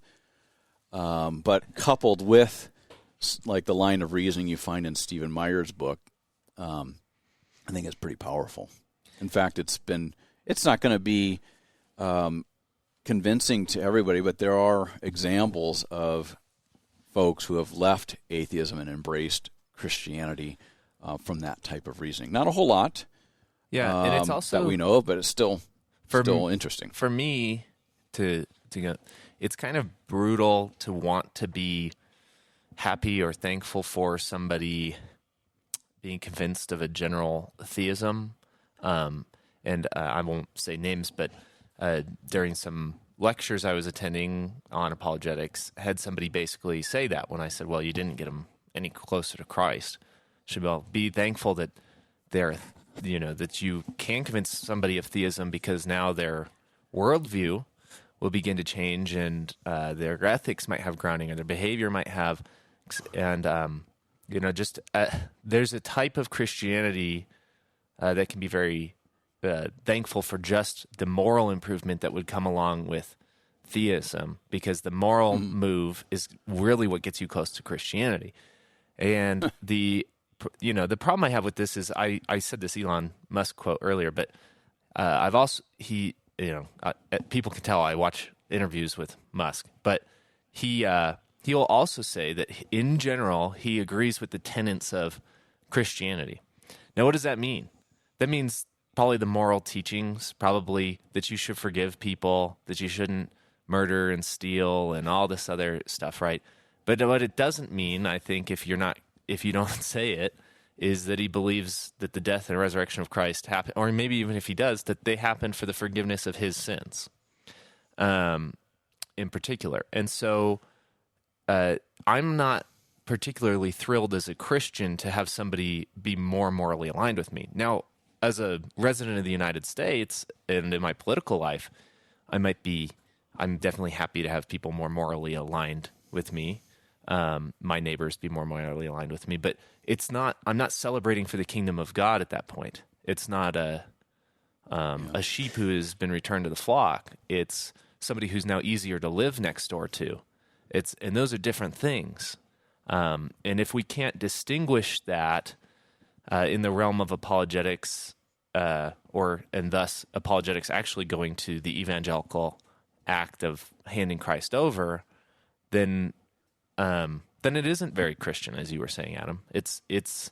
But coupled with like the line of reasoning you find in Stephen Meyer's book, I think it's pretty powerful. In fact, it's not going to be convincing to everybody, but there are examples of folks who have left atheism and embraced Christianity from that type of reasoning. Not a whole lot, and it's also that we know of, but it's still interesting for me to go. It's kind of brutal to want to be happy or thankful for somebody being convinced of a general theism. And I won't say names, but during some lectures I was attending on apologetics, had somebody basically say that when I said, well, you didn't get them any closer to Christ. Should be thankful that that you can convince somebody of theism, because now their worldview will begin to change, and their ethics might have grounding, or their behavior might have, and there's a type of Christianity that can be very thankful for just the moral improvement that would come along with theism, because the moral move is really what gets you close to Christianity. And the problem I have with this is I said this Elon Musk quote earlier, but I've also people can tell I watch interviews with Musk, but he'll also say that in general he agrees with the tenets of Christianity. Now, what does that mean? That means probably the moral teachings, probably that you should forgive people, that you shouldn't murder and steal and all this other stuff, right? But what it doesn't mean, I think, if you don't say it, is that he believes that the death and resurrection of Christ happened, or maybe even if he does, that they happened for the forgiveness of his sins, in particular. And so I'm not particularly thrilled as a Christian to have somebody be more morally aligned with me. Now, as a resident of the United States and in my political life, I'm definitely happy to have people more morally aligned with me. My neighbors be more morally aligned with me, but I'm not celebrating for the kingdom of God at that point. It's not a sheep who has been returned to the flock. It's somebody who's now easier to live next door to, And those are different things. And if we can't distinguish that in the realm of apologetics, and thus apologetics actually going to the evangelical act of handing Christ over, then it isn't very Christian, as you were saying, Adam. It's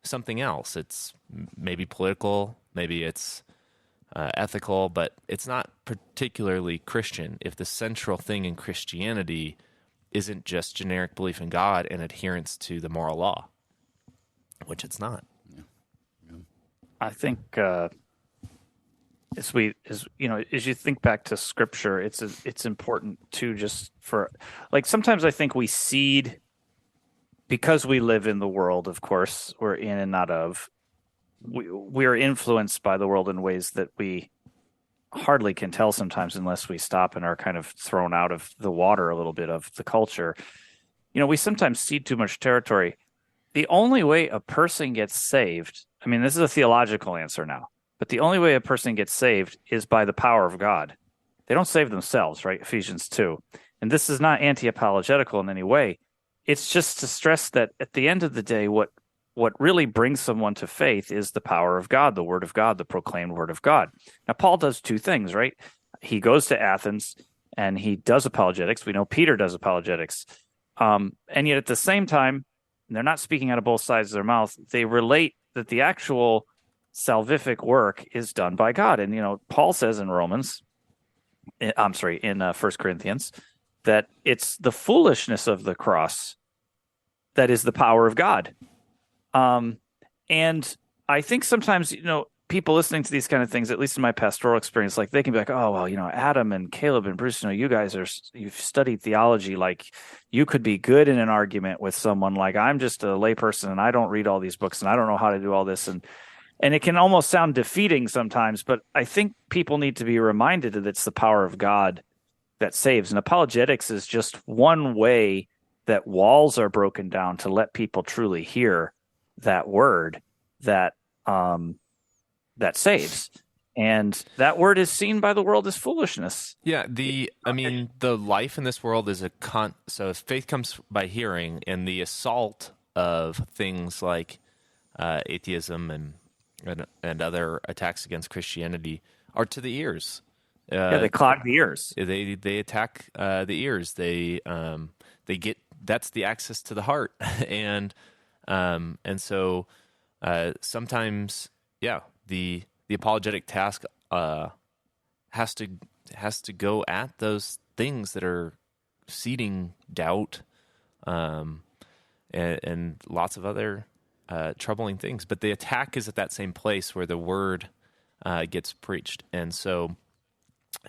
something else. It's maybe political, maybe it's ethical, but it's not particularly Christian if the central thing in Christianity isn't just generic belief in God and adherence to the moral law, which it's not. I think as you think back to Scripture, it's important to just for like sometimes I think we seed because we live in the world. Of course, we're in and not of. We are influenced by the world in ways that we hardly can tell sometimes unless we stop and are kind of thrown out of the water a little bit of the culture. We sometimes cede too much territory. The only way a person gets saved, I mean, this is a theological answer now, but the only way a person gets saved is by the power of God. They don't save themselves, right? Ephesians 2. And this is not anti-apologetical in any way. It's just to stress that at the end of the day, what really brings someone to faith is the power of God, the word of God, the proclaimed word of God. Now, Paul does two things, right? He goes to Athens and he does apologetics. We know Peter does apologetics. And yet at the same time, and they're not speaking out of both sides of their mouth, they relate that the actual salvific work is done by God. And, Paul says in in 1 Corinthians, that it's the foolishness of the cross that is the power of God. And I think sometimes, people listening to these kind of things, at least in my pastoral experience, like they can be like, oh, well, Adam and Caleb and Bruce, you guys you've studied theology. Like you could be good in an argument with someone. Like I'm just a layperson and I don't read all these books and I don't know how to do all this. And it can almost sound defeating sometimes, but I think people need to be reminded that it's the power of God that saves. And apologetics is just one way that walls are broken down to let people truly hear that word that saves, and that word is seen by the world as foolishness. Yeah, the life in this world is so faith comes by hearing, and the assault of things like atheism and other attacks against Christianity are to the ears. They clog the ears. They attack the ears. They get that's the access to the heart, and so sometimes, the apologetic task has to go at those things that are seeding doubt, and lots of other troubling things. But the attack is at that same place where the word gets preached, and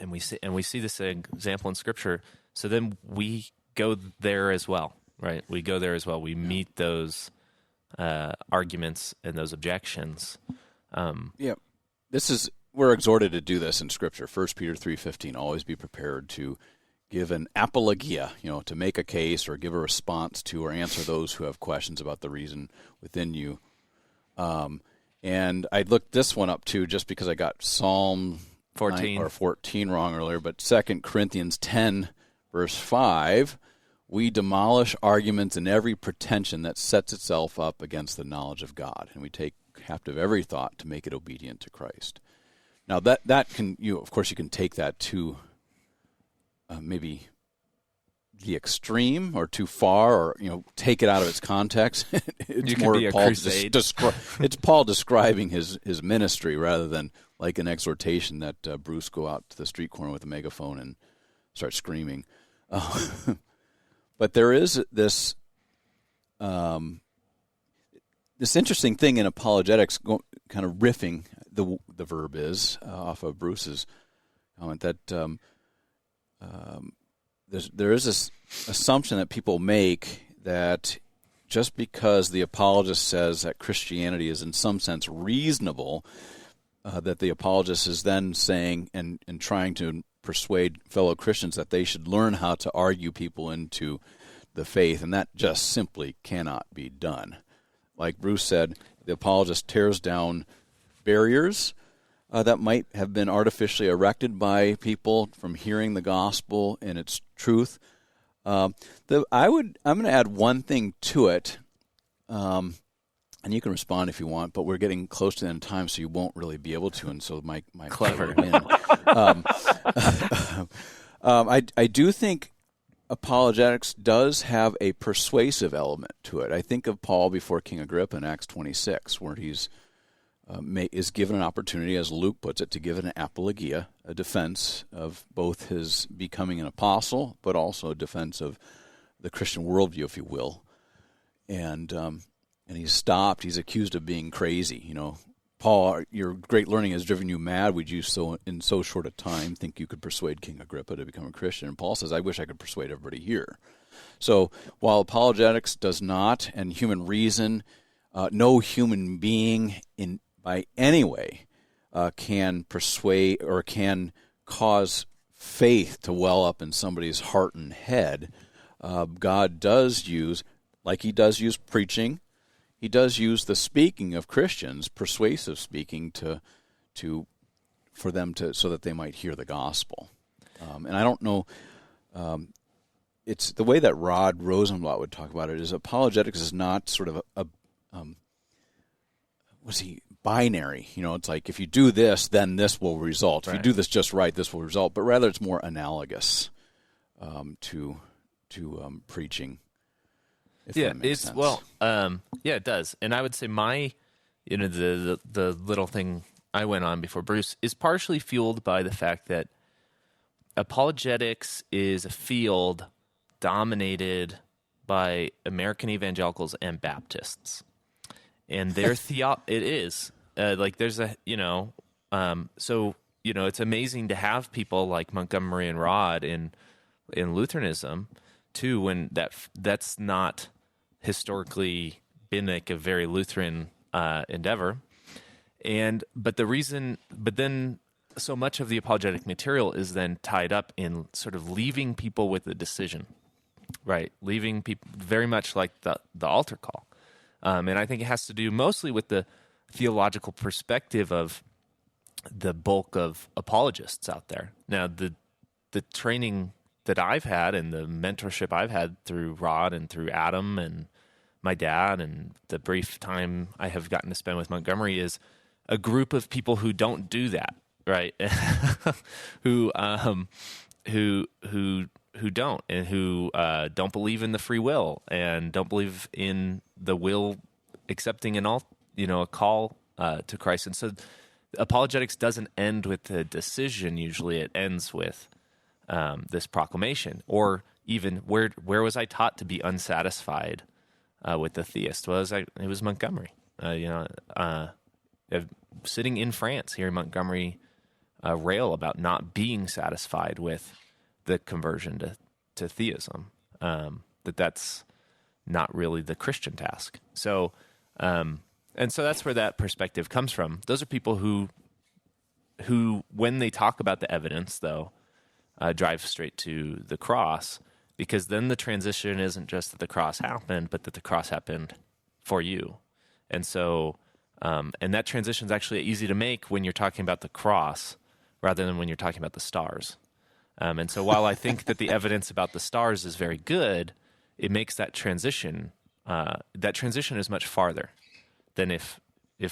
we see this example in Scripture. So then we go there as well, right? We go there as well. We meet those arguments and those objections. We're exhorted to do this in Scripture. 1 Peter 3:15, always be prepared to give an apologia, to make a case or give a response to or answer those who have questions about the reason within you. And I looked this one up too, just because I got Psalm 14 wrong earlier, but 2 Corinthians 10, verse 5, we demolish arguments and every pretension that sets itself up against the knowledge of God, and we take captive every thought to make it obedient to Christ. Now that can you can take that to maybe the extreme or too far, or take it out of its context. It's more Paul it's Paul describing his ministry rather than like an exhortation that Bruce go out to the street corner with a megaphone and start screaming. But there is this interesting thing in apologetics, kind of riffing. The verb is off of Bruce's comment that there is this assumption that people make that just because the apologist says that Christianity is in some sense reasonable, that the apologist is then saying and trying to persuade fellow Christians that they should learn how to argue people into the faith, and that just simply cannot be done. Like Bruce said, the apologist tears down barriers that might have been artificially erected by people from hearing the gospel and its truth. I'm going to add one thing to it, and you can respond if you want. But we're getting close to the end of time, so you won't really be able to. And so my Clever. I do think apologetics does have a persuasive element to it. I think of Paul before King Agrippa in Acts 26, where he's is given an opportunity, as Luke puts it, to give an apologia, a defense of both his becoming an apostle, but also a defense of the Christian worldview, if you will. And he's stopped. He's accused of being crazy. You know, Paul, your great learning has driven you mad. Would you in so short a time think you could persuade King Agrippa to become a Christian? And Paul says, I wish I could persuade everybody here. So while apologetics does not, and human reason, no human being by any way can persuade or can cause faith to well up in somebody's heart and head, God does use, like he does use preaching, he does use the speaking of Christians, persuasive speaking, for them to so that they might hear the gospel. And I don't know, it's the way that Rod Rosenblatt would talk about it is apologetics is not sort of binary. You know, it's like if you do this, then this will result. If you do this just right, this will result. But rather, it's more analogous to preaching. If that makes sense. It does. And I would say the little thing I went on before Bruce is partially fueled by the fact that apologetics is a field dominated by American evangelicals and Baptists. And their it is there's a it's amazing to have people like Montgomery and Rod in Lutheranism too, when that's not historically been like a very Lutheran endeavor. But then so much of the apologetic material is then tied up in sort of leaving people with a decision, right? Leaving people very much like the altar call. And I think it has to do mostly with the theological perspective of the bulk of apologists out there. Now, the training that I've had and the mentorship I've had through Rod and through Adam and my dad and the brief time I have gotten to spend with Montgomery is a group of people who don't do that, right? who don't, and who don't believe in the free will and don't believe in the will accepting a call to Christ. And so apologetics doesn't end with the decision. Usually it ends with this proclamation, or even where was I taught to be unsatisfied with the theist? It was Montgomery. Sitting in France, hearing Montgomery rail about not being satisfied with the conversion to theism, that's not really the Christian task. So, and so that's where that perspective comes from. Those are people who, when they talk about the evidence, though, drive straight to the cross, because then the transition isn't just that the cross happened, but that the cross happened for you. And so, and that transition is actually easy to make when you're talking about the cross rather than when you're talking about the stars. And so while I think that the evidence about the stars is very good, it makes that transition is much farther than if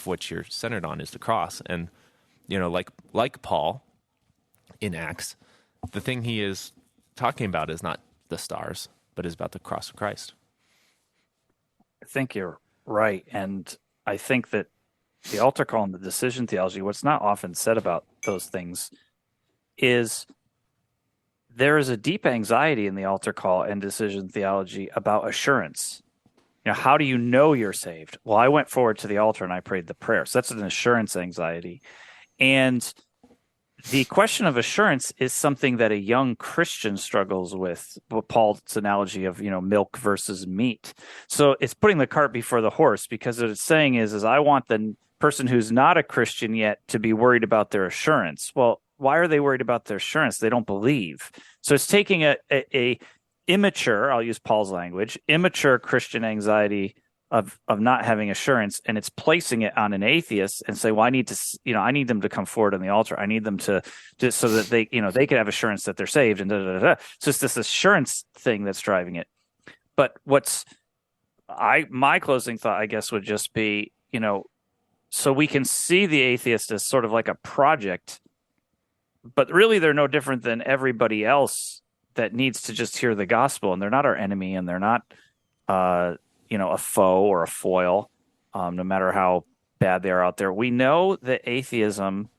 what you're centered on is the cross. And, like Paul in Acts, the thing he is talking about is not the stars, but is about the cross of Christ. I think you're right. And I think that the altar call and the decision theology, what's not often said about those things is there is a deep anxiety in the altar call and decision theology about assurance. How do you know you're saved? Well, I went forward to the altar and I prayed the prayer. So that's an assurance anxiety. And the question of assurance is something that a young Christian struggles with, Paul's analogy of, milk versus meat. So it's putting the cart before the horse, because what it's saying is I want the person who's not a Christian yet to be worried about their assurance. Well, why are they worried about their assurance? They don't believe. So it's taking a immature, I'll use Paul's language, immature Christian anxiety of not having assurance, and it's placing it on an atheist and say, well, I need them to come forward on the altar. I need them to just so that they could have assurance that they're saved, and So it's this assurance thing that's driving it. But my closing thought, I guess, would just be, so we can see the atheist as sort of like a project, but really they're no different than everybody else that needs to just hear the gospel, and they're not our enemy, and they're not a foe or a foil, no matter how bad they are out there. We know that atheism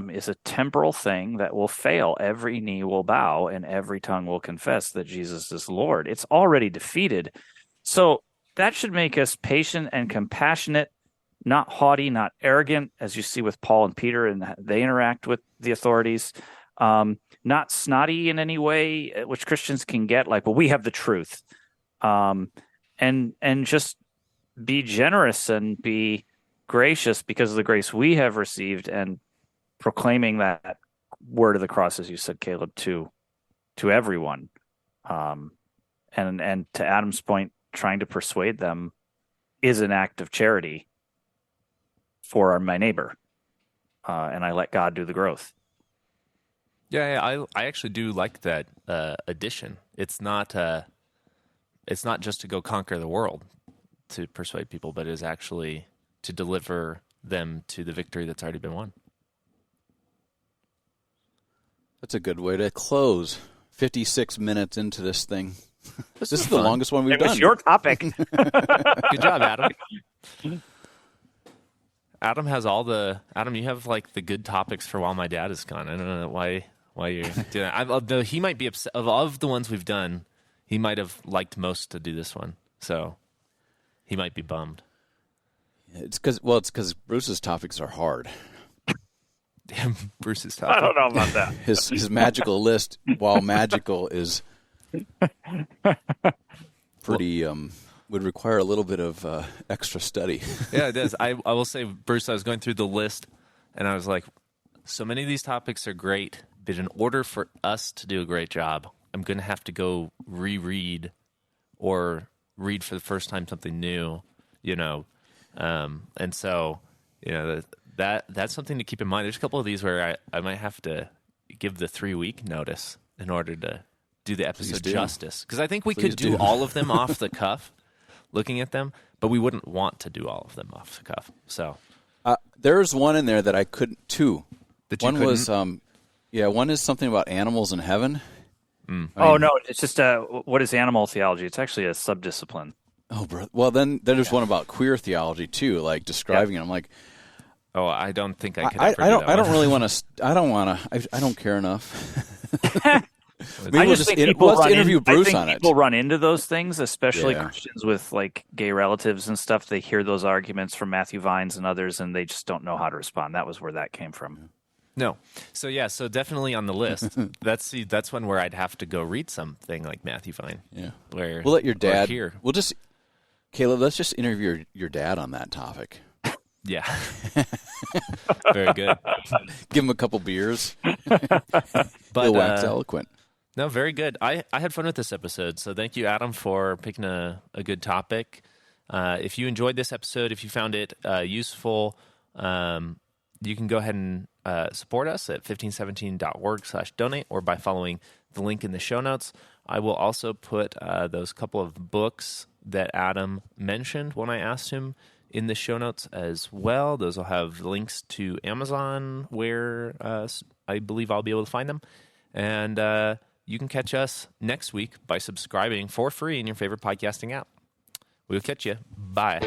is a temporal thing that will fail. Every knee will bow and every tongue will confess that Jesus is Lord. It's already defeated. So that should make us patient and compassionate, not haughty, not arrogant, as you see with Paul and Peter, and they interact with the authorities. Not snotty in any way, which Christians can get, like, well, we have the truth. And just be generous and be gracious because of the grace we have received, and proclaiming that word of the cross, as you said, Caleb, to everyone. And to Adam's point, trying to persuade them is an act of charity for my neighbor. And I let God do the growth. Yeah, I actually do like that addition. It's not just to go conquer the world to persuade people, but is actually to deliver them to the victory that's already been won. That's a good way to close. 56 minutes into this thing. This is the fun. longest one we've done. It was your topic. Good job, Adam. Adam has Adam, you have like the good topics for while my dad is gone. I don't know why you're doing that. He might be upset. Of the ones we've done, he might have liked most to do this one. So he might be bummed. It's because Bruce's topics are hard. Damn, Bruce's topic. I don't know about that. His magical list, while magical, is pretty would require a little bit of extra study. Yeah, it does. I will say, Bruce, I was going through the list, and I was like, so many of these topics are great, but in order for us to do a great job, I'm going to have to go reread or read for the first time something new, and so, that's something to keep in mind. There's a couple of these where I might have to give the 3-week notice in order to do the episode justice. Because I think we could do all of them off the cuff, looking at them, but we wouldn't want to do all of them off the cuff. So there's one in there that I couldn't, two. One was, one is something about animals in heaven. No, it's just what is animal theology? It's actually a subdiscipline. Oh, bro. Well, then there's one about queer theology too, like describing it. I'm like, oh, I don't think I could. I don't really want to. I don't care enough. I just think people interview Bruce on it. People run into those things, especially Christians with like gay relatives and stuff. They hear those arguments from Matthew Vines and others, and they just don't know how to respond. That was where that came from. No, so definitely on the list. That's one where I'd have to go read something like Matthew Vine. Yeah, where we'll let your dad. Here. We'll just, Caleb. Let's just interview your dad on that topic. Yeah. Very good. Give him a couple beers. But he'll wax eloquent. No, very good. I had fun with this episode, so thank you, Adam, for picking a good topic. If you enjoyed this episode, if you found it useful, you can go ahead and support us at 1517.org/donate or by following the link in the show notes. I will also put those couple of books that Adam mentioned when I asked him in the show notes as well. Those will have links to Amazon where I believe I'll be able to find them. And you can catch us next week by subscribing for free in your favorite podcasting app. We'll catch you. Bye.